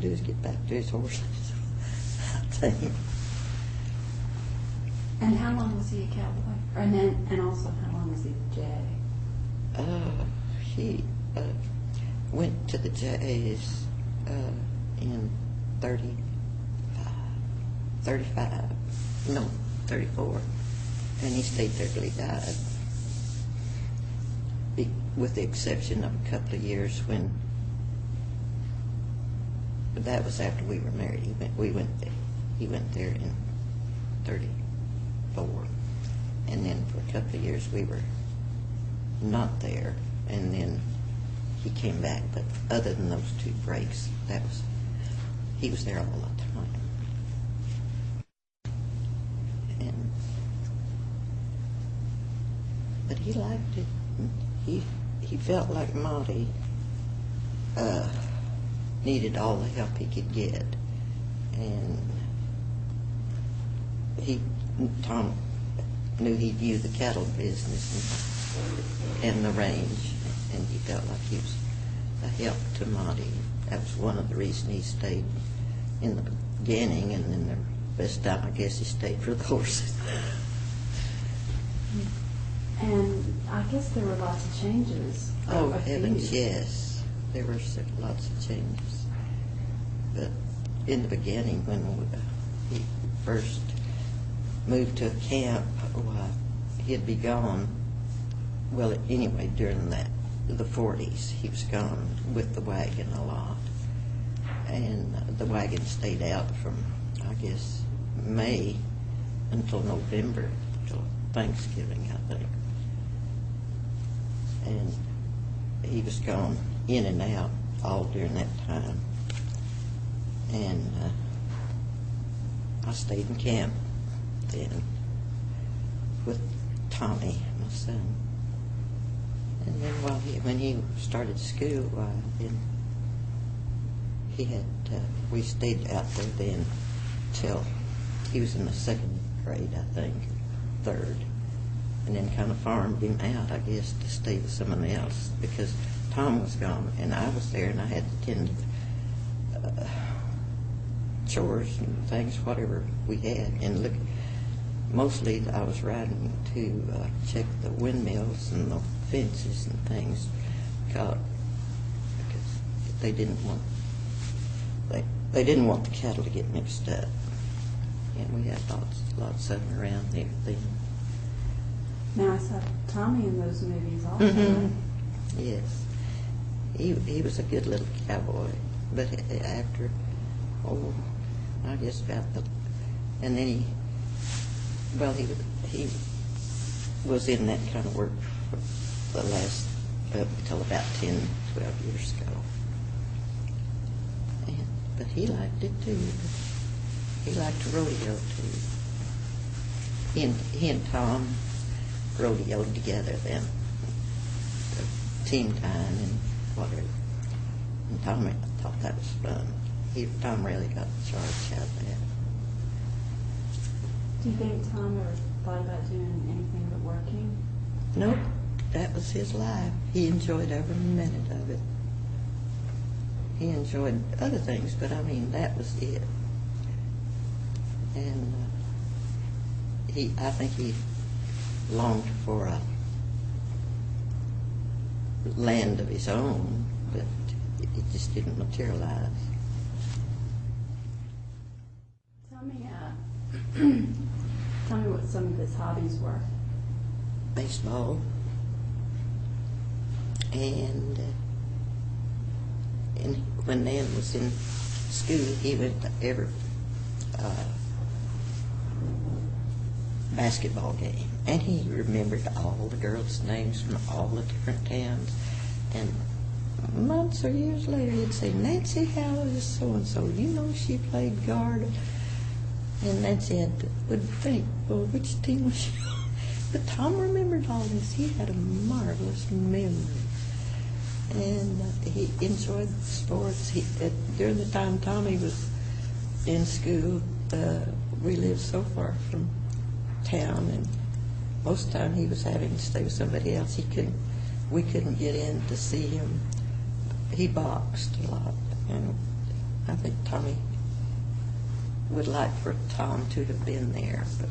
do is get back to his horses, I think. And how long was he a cowboy? And also, how long was he a J? He went to the J's in 34, and he stayed there till he died, with the exception of a couple of years when, that was after we were married. He went there in 34, and then for a couple of years we were not there, and then he came back. But other than those 2 breaks, he was there all the time. But he liked it. He felt like Monty needed all the help he could get, and Tom knew he knew the cattle business and the range, and he felt like he was a help to Monty. That was one of the reasons he stayed in the beginning, and then the rest of the time I guess he stayed for the horses. And I guess there were lots of changes. Oh, heavens, yes. There were lots of changes. But in the beginning, when he first moved to a camp, he'd be gone. Well, anyway, during the 40s, he was gone with the wagon a lot. And the wagon stayed out from, I guess, May until November, till Thanksgiving, I think. And he was gone in and out all during that time. And I stayed in camp then with Tommy, my son. And then when he started school, then we stayed out there then till he was in the 2nd grade, I think, 3rd. And then kind of farmed him out, I guess, to stay with someone else, because Tom was gone and I was there, and I had to tend to chores and things, whatever we had. And look, mostly I was riding to check the windmills and the fences and things, because they didn't want the cattle to get mixed up. And we had lots of them around there then. Now, I saw Tommy in those movies also. Mm-hmm. Yes. He was a good little cowboy. But after, I guess and then he was in that kind of work for the last, until about 10, 12 years ago. But he liked it too. He liked to rodeo too. He and Tom rodeoed together then, team time and whatever. And Tom thought that was fun. Tom really got the charge out of that. Do you think Tom ever thought about doing anything but working? Nope, that was his life. He enjoyed every minute of it. He enjoyed other things, but I mean, that was it. And I think he longed for a land of his own, but it just didn't materialize. Tell me what some of his hobbies were. Baseball, and when Nan was in school, he went to every basketball game, and he remembered all the girls' names from all the different towns. And months or years later, he'd say, "Nancy, how is so-and-so? You know she played guard." And Nancy would think, well, which team was she on? But Tom remembered all this. He had a marvelous memory. And he enjoyed sports. During the time Tommy was in school, we lived so far from town, and most of the time he was having to stay with somebody else. We couldn't get in to see him. He boxed a lot, and I think Tommy would like for Tom to have been there, but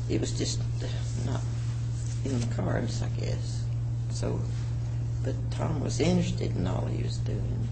it was just not in the cards, I guess. So, but Tom was interested in all he was doing.